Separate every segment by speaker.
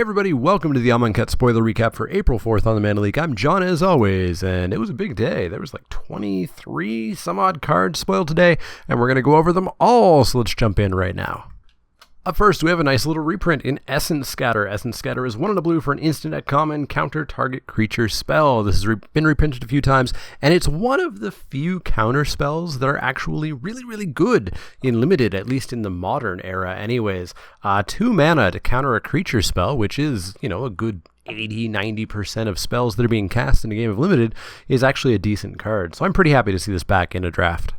Speaker 1: Hey everybody, welcome to the Amonkhet spoiler recap for April 4th on the Mana Leek. I'm John as always, and it was a big day. There was like 23 some odd cards spoiled today, and we're going to go over them all, so let's jump in right now. Up first, we have a nice little reprint in Essence Scatter. Essence Scatter is 1 and a blue for an instant at common, counter target creature spell. This has been reprinted a few times, and it's one of the few counter spells that are actually really good in Limited, at least in the modern era anyways. 2 mana to counter a creature spell, which is, a good 80-90% of spells that are being cast in a game of Limited, is actually a decent card. So I'm pretty happy to see this back in a draft.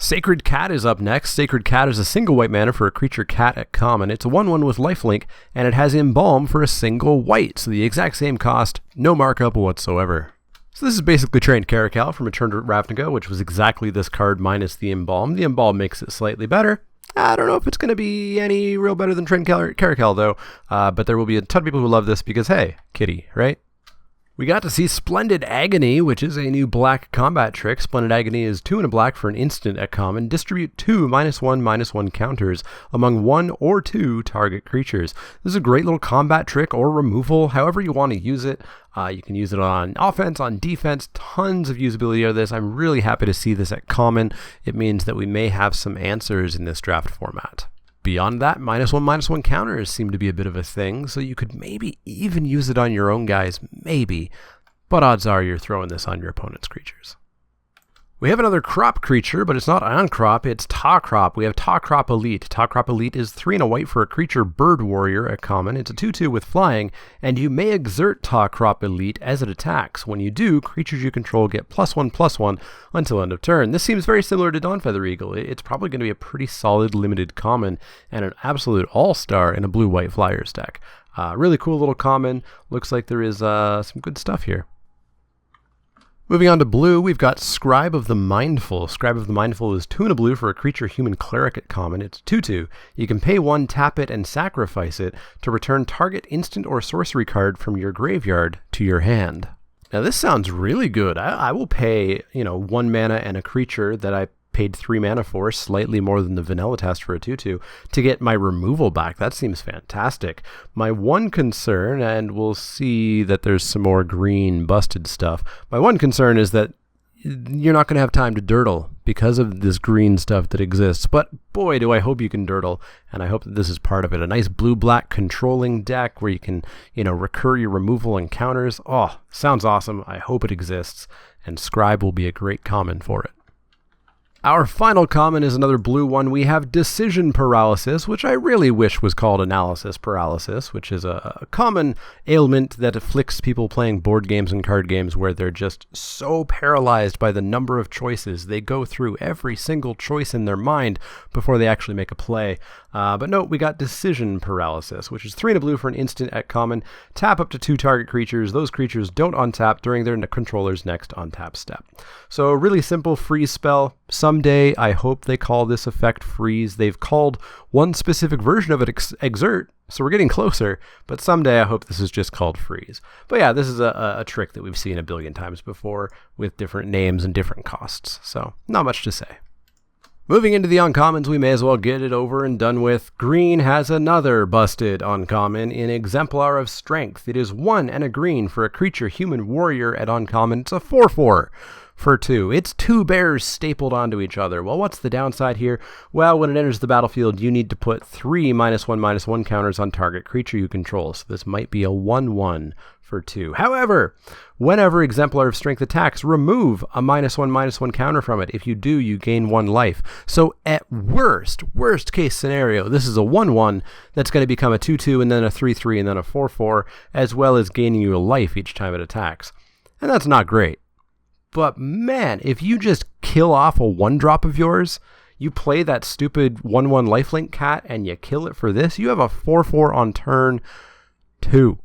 Speaker 1: Sacred Cat is up next. Sacred Cat is a single white mana for a creature cat at common. It's a 1/1 with lifelink, and it has Embalm for a single white, so the exact same cost, no markup whatsoever. So this is basically Trained Caracal from Return to Ravnica, which was exactly this card minus the Embalm. The Embalm makes it slightly better. I don't know if it's going to be any real better than Trained Caracal though, but there will be a ton of people who love this because, hey, kitty, right? We got to see Splendid Agony, which is a new black combat trick. Splendid Agony is 2 and a black for an instant at common. Distribute 2 -1/-1 counters among 1 or 2 target creatures. This is a great little combat trick or removal, however you want to use it. You can use it on offense, on defense, tons of usability out of this. I'm really happy to see this at common. It means that we may have some answers in this draft format. Beyond that, -1/-1 counters seem to be a bit of a thing, so you could maybe even use it on your own guys, maybe, but odds are you're throwing this on your opponent's creatures. We have another crop creature, but it's not on-crop, it's Taw Crop. We have Taw Crop Elite. Taw Crop Elite is 3 and a white for a creature bird warrior at common. It's a 2/2 with flying, and you may exert Taw Crop Elite as it attacks. When you do, creatures you control get +1/+1 until end of turn. This seems very similar to Dawnfeather Eagle. It's probably going to be a pretty solid limited common and an absolute all-star in a blue-white flyers deck. Really cool little common. Looks like there is some good stuff here. Moving on to blue, we've got Scribe of the Mindful. Scribe of the Mindful is 2 and a blue for a creature human cleric at common. It's 2/2. You can pay 1, tap it, and sacrifice it to return target instant or sorcery card from your graveyard to your hand. Now this sounds really good. I will pay, 1 mana and a creature that I paid 3 mana for, slightly more than the vanilla test for a 2/2, to get my removal back. That seems fantastic. My one concern, and we'll see that there's some more green busted stuff, my one concern is that you're not going to have time to dirtle because of this green stuff that exists, but boy do I hope you can dirtle, and I hope that this is part of it. A nice blue-black controlling deck where you can, recur your removal and counters. Oh, sounds awesome. I hope it exists, and Scribe will be a great common for it. Our final common is another blue one. We have Decision Paralysis, which I really wish was called Analysis Paralysis, which is a common ailment that afflicts people playing board games and card games where they're just so paralyzed by the number of choices. They go through every single choice in their mind before they actually make a play. But no, we got Decision Paralysis, which is 3 and a blue for an instant at common. Tap up to 2 target creatures. Those creatures don't untap during their controller's next untap step. So a really simple freeze spell. Someday, I hope they call this effect freeze. They've called one specific version of it exert, so we're getting closer, but someday I hope this is just called freeze. But yeah, this is a trick that we've seen a billion times before with different names and different costs, so not much to say. Moving into the uncommons, we may as well get it over and done with. Green has another busted uncommon in Exemplar of Strength. It is 1 and a green for a creature human warrior at uncommon. It's a 4/4. For 2. It's 2 bears stapled onto each other. Well, what's the downside here? Well, when it enters the battlefield, you need to put 3 -1/-1 counters on target creature you control. So this might be a 1/1 for 2. However, whenever Exemplar of Strength attacks, remove a -1/-1 counter from it. If you do, you gain 1 life. So at worst case scenario, this is a 1/1 that's going to become a 2/2 and then a 3/3 and then a 4/4, as well as gaining you a life each time it attacks. And that's not great. But man, if you just kill off a 1-drop of yours, you play that stupid 1/1 lifelink cat and you kill it for this, you have a 4/4 on turn 2.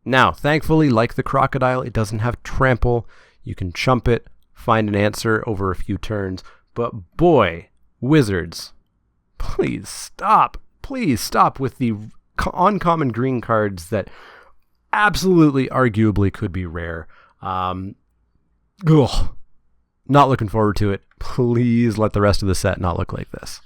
Speaker 1: Now, thankfully, like the crocodile, it doesn't have trample. You can chump it, find an answer over a few turns. But boy, Wizards, please stop. Please stop with the uncommon green cards that absolutely, arguably could be rare. Not looking forward to it. Please let the rest of the set not look like this.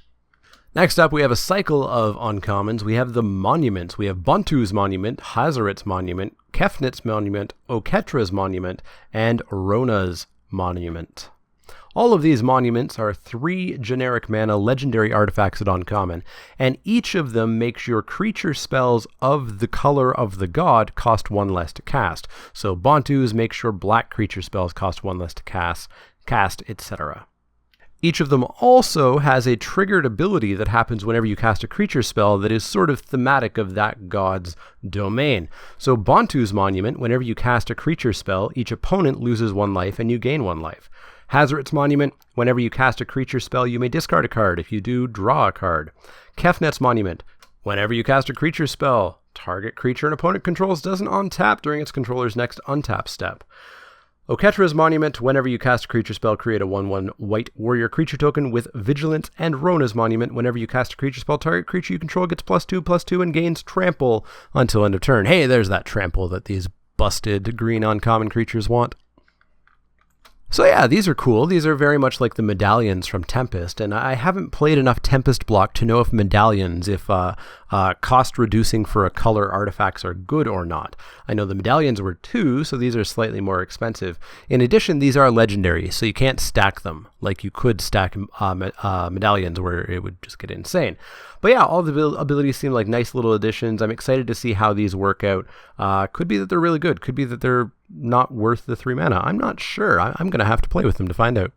Speaker 1: Next up, we have a cycle of uncommons. We have the monuments. We have Bontu's Monument, Hazoret's Monument, Kefnit's Monument, Oketra's Monument, and Rona's Monument. All of these monuments are 3 generic mana legendary artifacts at uncommon, and each of them makes your creature spells of the color of the god cost 1 less to cast. So Bontu's makes your black creature spells cost 1 less to cast, etc. Each of them also has a triggered ability that happens whenever you cast a creature spell that is sort of thematic of that god's domain. So Bontu's Monument, whenever you cast a creature spell, each opponent loses 1 life and you gain 1 life. Hazoret's Monument, whenever you cast a creature spell, you may discard a card. If you do, draw a card. Kefnet's Monument, whenever you cast a creature spell, target creature an opponent controls doesn't untap during its controller's next untap step. Oketra's Monument, whenever you cast a creature spell, create a 1/1 white warrior creature token with Vigilance. And Rona's Monument, whenever you cast a creature spell, target creature you control gets +2/+2 and gains Trample until end of turn. Hey, there's that Trample that these busted green uncommon creatures want. So yeah, these are cool. These are very much like the medallions from Tempest, and I haven't played enough Tempest block to know if medallions, if cost reducing for a color artifacts are good or not. I know the medallions were 2, so these are slightly more expensive. In addition, these are legendary, so you can't stack them like you could stack medallions where it would just get insane. But yeah, all the abilities seem like nice little additions. I'm excited to see how these work out. Could be that they're really good. Could be that they're not worth the 3 mana. I'm not sure. I'm going to have to play with them to find out.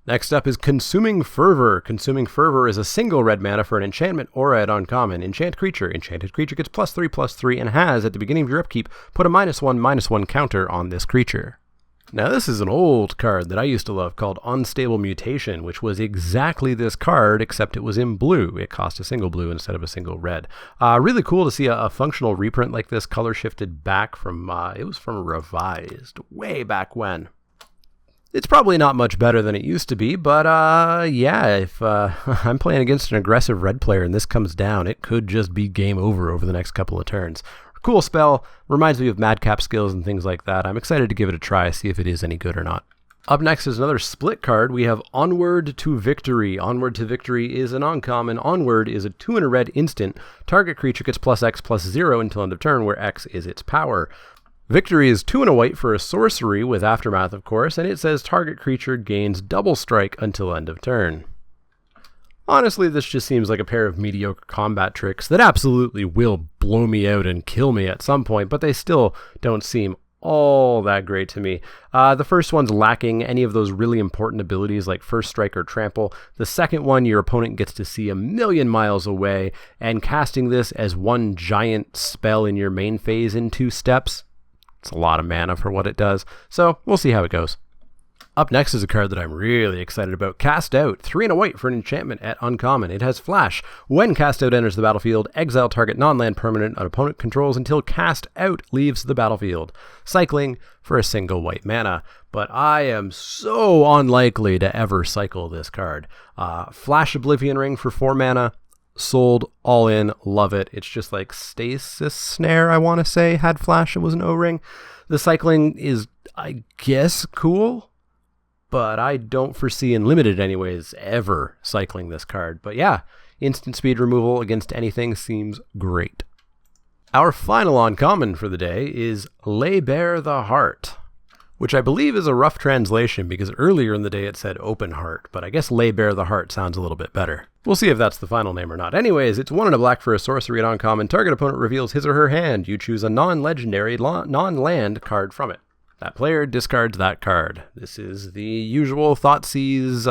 Speaker 1: Next up is Consuming Fervor. Consuming Fervor is a single red mana for an enchantment aura at uncommon. Enchant creature. Enchanted creature gets +3/+3 and has, at the beginning of your upkeep, put a -1/-1 counter on this creature. Now this is an old card that I used to love called Unstable Mutation, which was exactly this card except it was in blue. It cost a single blue instead of a single red. Really cool to see a functional reprint like this, color shifted back from, it was from Revised, way back when. It's probably not much better than it used to be, but yeah, if I'm playing against an aggressive red player and this comes down, it could just be game over the next couple of turns. Cool spell, reminds me of madcap skills and things like that. I'm excited to give it a try, see if it is any good or not. Up next is another split card. We have Onward to Victory. Onward to Victory is an uncommon. Onward is a 2 and a red instant. Target creature gets +X/+0 until end of turn, where X is its power. Victory is 2 and a white for a sorcery with Aftermath, of course, and it says target creature gains double strike until end of turn. Honestly, this just seems like a pair of mediocre combat tricks that absolutely will blow me out and kill me at some point, but they still don't seem all that great to me. The first one's lacking any of those really important abilities like First Strike or Trample. The second one, your opponent gets to see a million miles away, and casting this as one giant spell in your main phase in 2 steps, it's a lot of mana for what it does, so we'll see how it goes. Up next is a card that I'm really excited about. Cast Out, 3 and a white for an enchantment at uncommon. It has Flash. When Cast Out enters the battlefield, exile target non-land permanent an opponent controls until Cast Out leaves the battlefield. Cycling for a single white mana. But I am so unlikely to ever cycle this card. Flash Oblivion Ring for 4 mana. Sold, all in, love it. It's just like Stasis Snare, I want to say, had Flash. It was an O-ring. The cycling is, I guess, cool, but I don't foresee in limited anyways ever cycling this card. But yeah, instant speed removal against anything seems great. Our final uncommon for the day is Lay Bare the Heart, which I believe is a rough translation because earlier in the day it said Open Heart, but I guess Lay Bare the Heart sounds a little bit better. We'll see if that's the final name or not. Anyways, it's 1 and a black for a sorcery at uncommon. Target opponent reveals his or her hand. You choose a non-legendary, non-land card from it. That player discards that card. This is the usual Thoughtseize,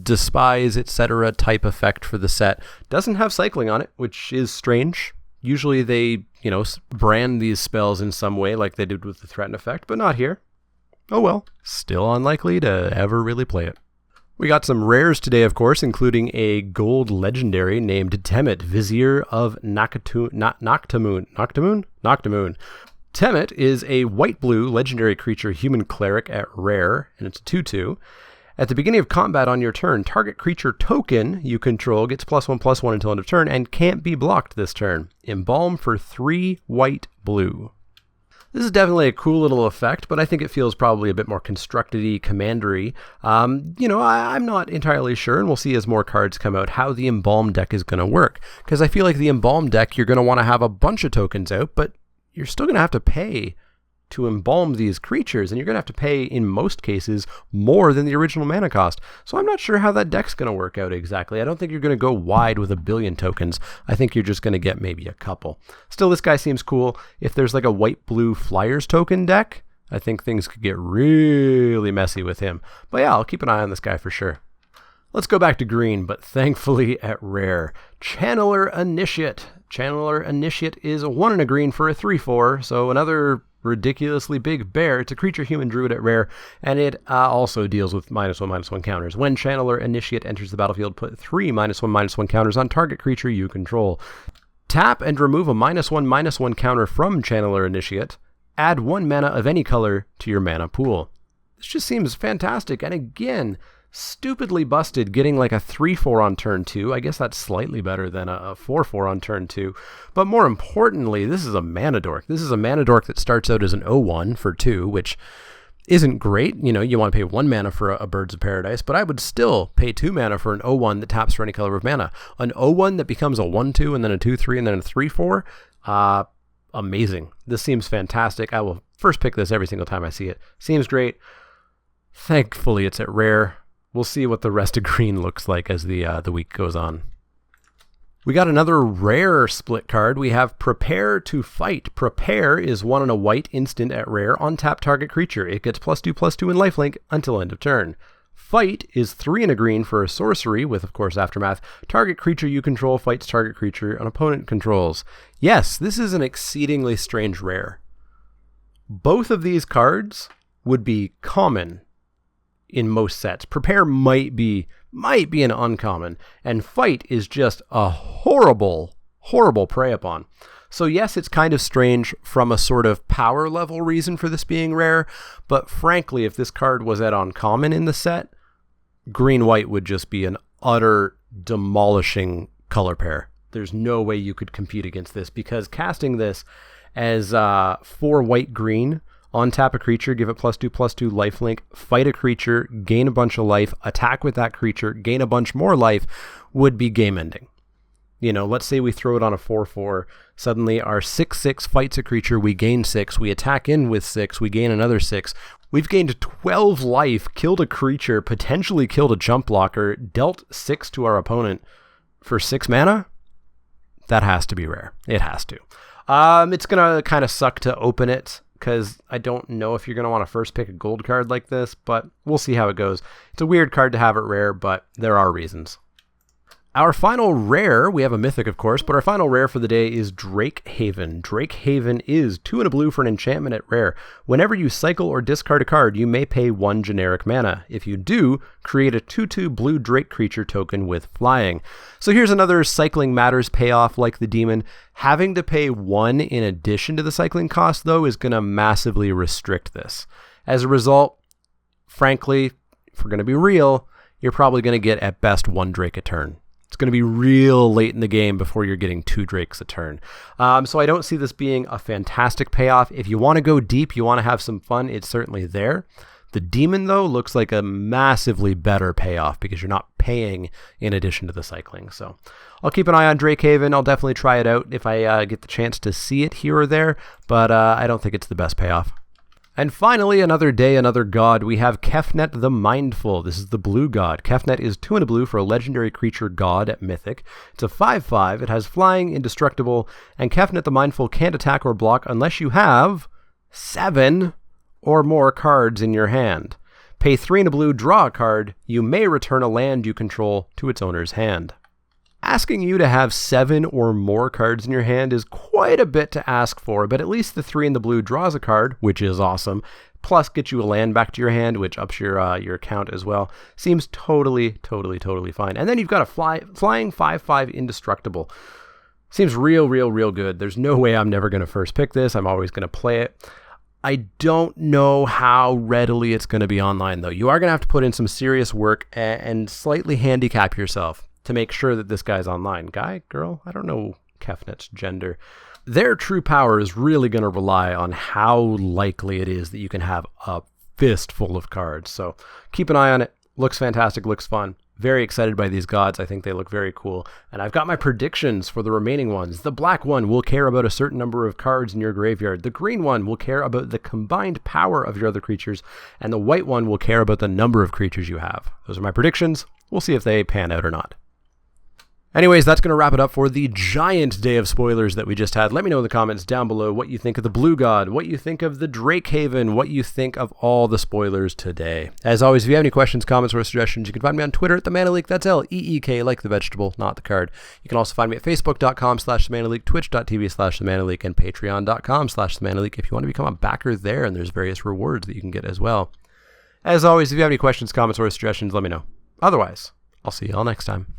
Speaker 1: Despise, etc. type effect for the set. Doesn't have cycling on it, which is strange. Usually they, brand these spells in some way like they did with the Threaten effect, but not here. Oh well, still unlikely to ever really play it. We got some rares today, of course, including a gold legendary named Temet, Vizier of Noctamoon. Temet is a white-blue legendary creature, human cleric at rare, and it's a 2/2. At the beginning of combat on your turn, target creature token you control gets +1/+1 until end of turn and can't be blocked this turn. Embalm for 3 white-blue. This is definitely a cool little effect, but I think it feels probably a bit more constructed-y, commandery. I'm not entirely sure, and we'll see as more cards come out, how the Embalm deck is going to work. Because I feel like the Embalm deck, you're going to want to have a bunch of tokens out, but you're still going to have to pay to embalm these creatures, and you're going to have to pay, in most cases, more than the original mana cost. So I'm not sure how that deck's going to work out exactly. I don't think you're going to go wide with 1 billion tokens. I think you're just going to get maybe a couple. Still, this guy seems cool. If there's like a white-blue Flyers token deck, I think things could get really messy with him. But yeah, I'll keep an eye on this guy for sure. Let's go back to green, but thankfully at rare. Channeler Initiate. Channeler Initiate is a 1 and a green for a 3/4, so another ridiculously big bear. It's a creature human druid at rare, and it also deals with -1/-1 counters. When Channeler Initiate enters the battlefield, put 3 -1/-1 counters on target creature you control. Tap and remove a -1/-1 counter from Channeler Initiate. Add 1 mana of any color to your mana pool. This just seems fantastic, and again, stupidly busted getting like a 3/4 on turn 2. I guess that's slightly better than a 4/4 on turn 2. But more importantly, this is a mana dork. This is a mana dork that starts out as an 0/1 for 2, which isn't great. You want to pay 1 mana for a Birds of Paradise, but I would still pay 2 mana for an 0/1 that taps for any color of mana. An 0/1 that becomes a 1/2 and then a 2/3 and then a 3/4. Amazing. This seems fantastic. I will first pick this every single time I see it. Seems great. Thankfully, it's at rare. We'll see what the rest of green looks like as the week goes on. We got another rare split card. We have Prepare to Fight. Prepare is 1 and a white instant at rare on tap target creature. It gets +2/+2 in lifelink until end of turn. Fight is 3 and a green for a sorcery with, of course, Aftermath. Target creature you control fights target creature an opponent controls. Yes, this is an exceedingly strange rare. Both of these cards would be common in most sets. Prepare might be an uncommon, and Fight is just a horrible prey upon. So yes, it's kind of strange from a sort of power level reason for this being rare, but frankly, if this card was at uncommon in the set, green-white would just be an utter demolishing color pair. There's no way you could compete against this, because casting this as 4 white-green, untap a creature, give it +2/+2 lifelink, fight a creature, gain a bunch of life, attack with that creature, gain a bunch more life, would be game ending. Let's say we throw it on a 4/4, suddenly our 6/6 fights a creature, we gain 6, we attack in with 6, we gain another 6. We've gained 12 life, killed a creature, potentially killed a jump blocker, dealt 6 to our opponent for 6 mana? That has to be rare. It has to. It's going to kind of suck to open it, because I don't know if you're going to want to first pick a gold card like this, but we'll see how it goes. It's a weird card to have it rare, but there are reasons. Our final rare, we have a mythic of course, but our final rare for the day is Drake Haven. Drake Haven is 2 and a blue for an enchantment at rare. Whenever you cycle or discard a card, you may pay 1 generic mana. If you do, create a 2/2 blue Drake creature token with flying. So here's another Cycling Matters payoff like the demon. Having to pay 1 in addition to the cycling cost, though, is going to massively restrict this. As a result, frankly, if we're going to be real, you're probably going to get at best 1 Drake a turn. It's going to be real late in the game before you're getting 2 Drakes a turn. So I don't see this being a fantastic payoff. If you want to go deep, you want to have some fun, it's certainly there. The demon, though, looks like a massively better payoff because you're not paying in addition to the cycling. So I'll keep an eye on Drake Haven. I'll definitely try it out if I get the chance to see it here or there, but I don't think it's the best payoff. And finally, another day, another god. We have Kefnet the Mindful. This is the blue god. Kefnet is 2 and a blue for a legendary creature god at Mythic. It's a 5/5. It has flying, indestructible, and Kefnet the Mindful can't attack or block unless you have 7 or more cards in your hand. Pay 3 and a blue, draw a card. You may return a land you control to its owner's hand. Asking you to have 7 or more cards in your hand is quite a bit to ask for, but at least the 3 in the blue draws a card, which is awesome, plus gets you a land back to your hand, which ups your account as well. Seems totally fine. And then you've got a flying 5/5 indestructible. Seems real good. There's no way I'm never going to first pick this. I'm always going to play it. I don't know how readily it's going to be online, though. You are going to have to put in some serious work and slightly handicap yourself to make sure that this guy's online. Guy? Girl? I don't know Kefnet's gender. their true power is really going to rely on how likely it is that you can have a fistful of cards. So keep an eye on it. Looks fantastic, looks fun. Very excited by these gods. I think they look very cool. And I've got my predictions for the remaining ones. The black one will care about a certain number of cards in your graveyard. The green one will care about the combined power of your other creatures. And the white one will care about the number of creatures you have. Those are my predictions. We'll see if they pan out or not. Anyways, that's going to wrap it up for the giant day of spoilers that we just had. Let me know in the comments down below what you think of the Blue God, what you think of the Drake Haven, what you think of all the spoilers today. As always, if you have any questions, comments, or suggestions, you can find me on Twitter at the Mana Leek. That's L-E-E-K, like the vegetable, not the card. You can also find me at facebook.com/themanaleek, twitch.tv/themanaleek, and patreon.com/themanaleek if you want to become a backer there, and there's various rewards that you can get as well. As always, if you have any questions, comments, or suggestions, let me know. Otherwise, I'll see you all next time.